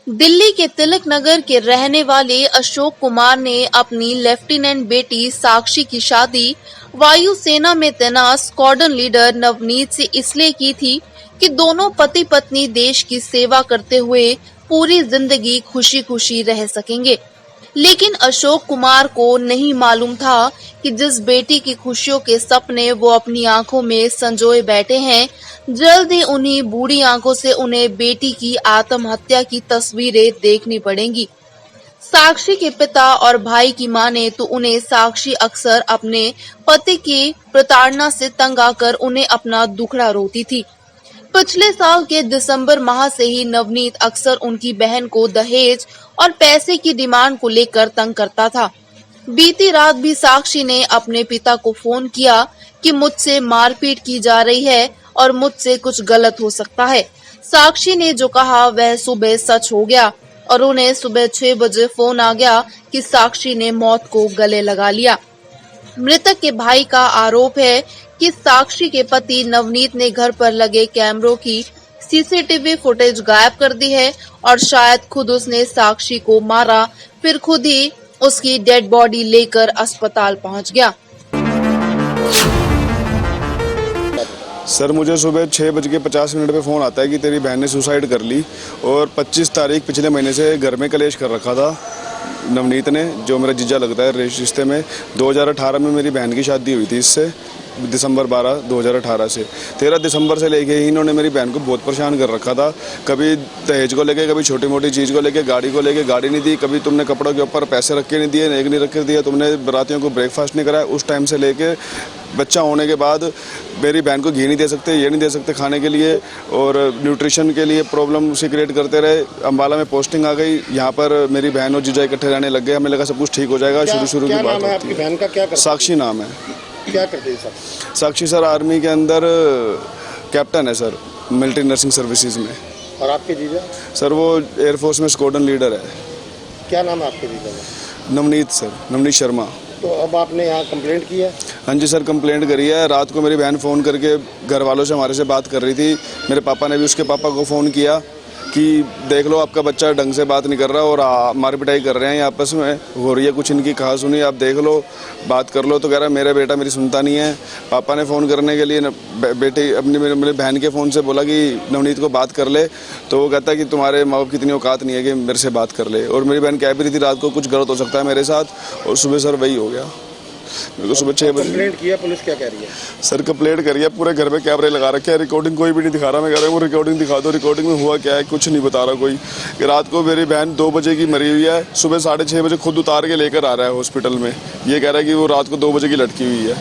दिल्ली के तिलक नगर के रहने वाले अशोक कुमार ने अपनी लेफ्टिनेंट बेटी साक्षी की शादी वायुसेना में तैनात स्क्वाड्रन लीडर नवनीत से इसलिए की थी कि दोनों पति पत्नी देश की सेवा करते हुए पूरी जिंदगी खुशी खुशी रह सकेंगे। लेकिन अशोक कुमार को नहीं मालूम था कि जिस बेटी की खुशियों के सपने वो अपनी आंखों में संजोए बैठे हैं, जल्द ही उन्हीं बूढ़ी आंखों से उन्हें बेटी की आत्महत्या की तस्वीरें देखनी पड़ेंगी। साक्षी के पिता और भाई की माने तो उन्हें साक्षी अक्सर अपने पति की प्रताड़ना से तंग आकर उन्हें अपना दुखड़ा रोती थी। पिछले साल के दिसंबर माह से ही नवनीत अक्सर उनकी बहन को दहेज और पैसे की डिमांड को लेकर तंग करता था। बीती रात भी साक्षी ने अपने पिता को फोन किया कि मुझसे मारपीट की जा रही है और मुझसे कुछ गलत हो सकता है। साक्षी ने जो कहा वह सुबह सच हो गया और उन्हें सुबह 6 बजे फोन आ गया कि साक्षी ने मौत को गले लगा लिया। मृतक के भाई का आरोप है कि साक्षी के पति नवनीत ने घर पर लगे कैमरों की सीसीटीवी फुटेज गायब कर दी है और शायद खुद उसने साक्षी को मारा, फिर खुद ही उसकी डेड बॉडी लेकर अस्पताल पहुंच गया। सर मुझे सुबह 6:50 पे फ़ोन आता है कि तेरी बहन ने सुसाइड कर ली और 25 तारीख पिछले महीने से घर में कलेश कर रखा था नवनीत ने, जो मेरा जीजा लगता है रिश्ते में। 2018 में मेरी बहन की शादी हुई थी इससे, दिसंबर 12 2018 से 13 दिसंबर से लेके ही इन्होंने मेरी बहन को बहुत परेशान कर रखा था। कभी दहेज को लेके, कभी छोटी मोटी चीज़ को लेके, गाड़ी को लेके गाड़ी नहीं दी, कभी तुमने कपड़ों के ऊपर पैसे रख के नहीं दिए, नेक नहीं रख के दिया, तुमने बरातियों को ब्रेकफास्ट नहीं कराया। उस टाइम से लेके बच्चा होने के बाद मेरी बहन को घी नहीं दे सकते, ये नहीं दे सकते खाने के लिए, और न्यूट्रिशन के लिए प्रॉब्लम उसे क्रिएट करते रहे। अम्बाला में पोस्टिंग आ गई, यहाँ पर मेरी बहन और जीजा इकट्ठे रहने लग गए। हमें लगा सब कुछ ठीक हो जाएगा। शुरू की बात है। आपकी बहन का क्या करती है? साक्षी नाम है। क्या करते हैं सर? साक्षी सर आर्मी के अंदर कैप्टन है सर, मिलिट्री नर्सिंग सर्विसेज में। और आपके जीजा? सर वो एयरफोर्स में स्क्वाड्रन लीडर है। क्या नाम है आपके जीजा का? नवनीत सर, नवनीत शर्मा। तो अब आपने यहाँ कंप्लेंट की है? हाँ जी सर, कंप्लेंट करी है। रात को मेरी बहन फ़ोन करके घर वालों से हमारे से बात कर रही थी। मेरे पापा ने भी उसके पापा को फ़ोन किया कि देख लो आपका बच्चा ढंग से बात नहीं कर रहा और मार पिटाई कर रहे हैं, आपस में हो रही है कुछ इनकी कहा सुनी, आप देख लो बात कर लो। तो कह रहा है मेरा बेटा मेरी सुनता नहीं है। पापा ने फ़ोन करने के लिए बेटे अपनी मेरे बहन के फ़ोन से बोला कि नवनीत को बात कर ले, तो वो कहता है कि तुम्हारे माँ बाप की इतनी औकात नहीं है कि मेरे से बात कर ले। और मेरी बहन कह भी रही थी रात को कुछ गलत हो सकता है मेरे साथ, और सुबह सर वही हो गया। मेरे को सुबह 6 बजे कंप्लेंट किया, पुलिस क्या कह रही है? सर कंप्लेंट करिए, पूरे घर में कैमरे लगा रखे हैं, रिकॉर्डिंग कोई भी नहीं दिखा रहा। मैं कह रहा हूँ वो रिकॉर्डिंग दिखा दो, रिकॉर्डिंग में हुआ क्या है कुछ नहीं बता रहा कोई। कि रात को मेरी बहन 2 बजे की मरी हुई है, सुबह 6:30 बजे खुद उतार के लेकर आ रहा है हॉस्पिटल में। ये कह रहा है कि वो रात को 2 बजे की लटकी हुई है।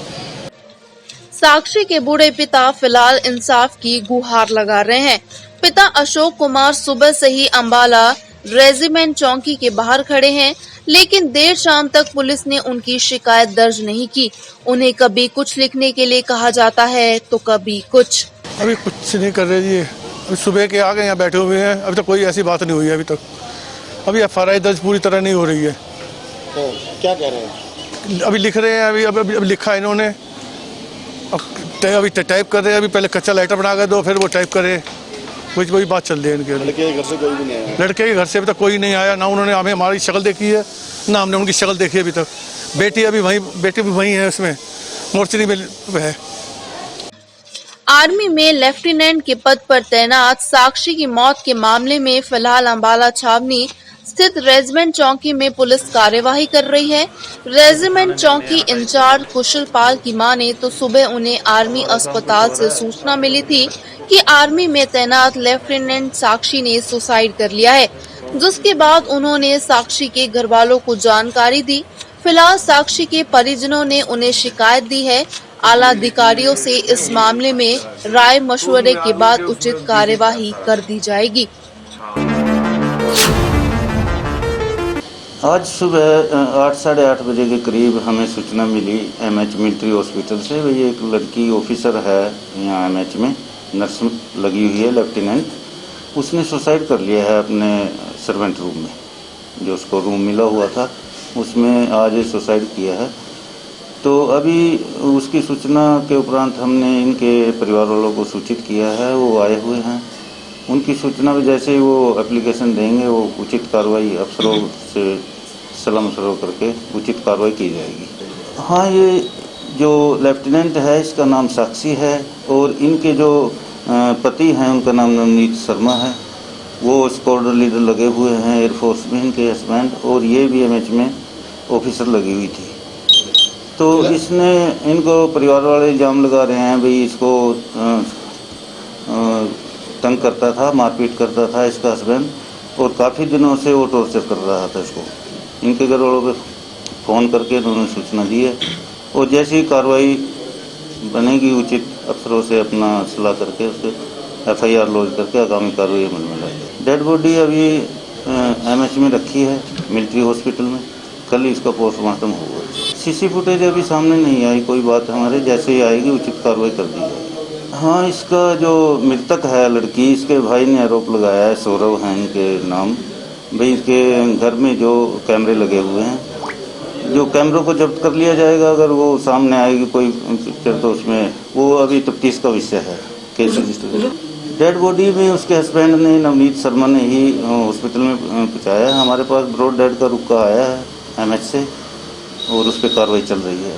साक्षी के बूढ़े पिता फिलहाल इंसाफ की गुहार लगा रहे हैं। पिता अशोक कुमार सुबह से ही अंबाला रेजिमेंट चौकी के बाहर खड़े हैं, लेकिन देर शाम तक पुलिस ने उनकी शिकायत दर्ज नहीं की। उन्हें कभी कुछ लिखने के लिए कहा जाता है तो कभी कुछ। अभी कुछ नहीं कर रहे जी, अभी सुबह के आ गए यहाँ बैठे हुए हैं। अभी तक कोई ऐसी बात नहीं हुई है अभी तक। अभी FRI दर्ज पूरी तरह नहीं हो रही है। तो क्या कह रहे हैं? अभी लिख रहे हैं, अभी लिखा है इन्होंने, अभी टाइप कर रहे हैं। अभी पहले कच्चा लेटर बना कर दो, फिर वो टाइप करे, वही बात चल रही है इनके। लड़के के घर से कोई भी नहीं आया? लड़के के घर से अभी तक कोई नहीं आया, ना उन्होंने हमें हमारी शक्ल देखी है, ना हमने उनकी शक्ल देखी अभी तक। बेटी भी वहीं है, उसमें मोर्चरी में है। आर्मी में लेफ्टिनेंट के पद पर तैनात साक्षी की मौत के मामले में फिलहाल अंबाला छावनी स्थित रेजिमेंट चौकी में पुलिस कार्यवाही कर रही है। रेजिमेंट चौकी इंचार्ज कुशल पाल की माने तो सुबह उन्हें आर्मी अस्पताल से सूचना मिली थी कि आर्मी में तैनात लेफ्टिनेंट साक्षी ने सुसाइड कर लिया है, जिसके बाद उन्होंने साक्षी के घर वालों को जानकारी दी। फिलहाल साक्षी के परिजनों ने उन्हें शिकायत दी है। आला अधिकारियों से इस मामले में राय मशवरे के बाद उचित कार्यवाही कर दी जाएगी। आज सुबह 8 साढ़े 8 बजे के करीब हमें सूचना मिली MH मिलिट्री हॉस्पिटल से। वही एक लड़की ऑफिसर है यहाँ MH में, नर्स लगी हुई है लेफ्टिनेंट, उसने सुसाइड कर लिया है अपने सर्वेंट रूम में। जो उसको रूम मिला हुआ था उसमें आज सुसाइड किया है। तो अभी उसकी सूचना के उपरांत हमने इनके परिवार वालों को सूचित किया है, वो आए हुए हैं उनकी सूचना में जैसे ही वो एप्लीकेशन देंगे वो उचित कार्रवाई अफसरों से सलाह मशवरा करके उचित कार्रवाई की जाएगी। हाँ, ये जो लेफ्टिनेंट है इसका नाम साक्षी है और इनके जो पति हैं उनका नाम नवनीत शर्मा है। वो स्क्वाड्रन लीडर लगे हुए हैं एयरफोर्स में, इनके हस्बैंड, और ये भी एमएच में ऑफिसर लगी हुई थी। तो इसने इनको परिवार वाले इल्ज़ाम लगा रहे हैं भाई इसको तंग करता था, मारपीट करता था इसका हस्बैंड, और काफ़ी दिनों से वो टॉर्चर कर रहा था इसको। इनके घर वालों पे फ़ोन करके उन्होंने सूचना दी है और जैसी ही कार्रवाई बनेगी उचित अफसरों से अपना सलाह करके उसके एफआईआर लॉन्च करके आगामी कार्रवाई अमल में लाएगी। डेड बॉडी अभी एमएच में रखी है मिलिट्री हॉस्पिटल में, कल ही इसका पोस्टमार्टम होगा। सीसी फुटेज अभी सामने नहीं आई कोई बात हमारे, जैसे ही आएगी उचित कार्रवाई कर दी जाएगी। हाँ, इसका जो मृतक है लड़की, इसके भाई ने आरोप लगाया है, सौरव है इनके नाम, भाई इसके घर में जो कैमरे लगे हुए हैं, जो कैमरों को जब्त कर लिया जाएगा। अगर वो सामने आएगी कोई पिक्चर तो उसमें वो अभी तफ्तीश का विषय है। केस रजिस्टर डेड बॉडी में उसके हस्बैंड ने नवनीत शर्मा ने ही हॉस्पिटल में पहुँचाया है। हमारे पास ब्रॉड डेड का रुका आया है एमएच से और उस पर कार्रवाई चल रही है।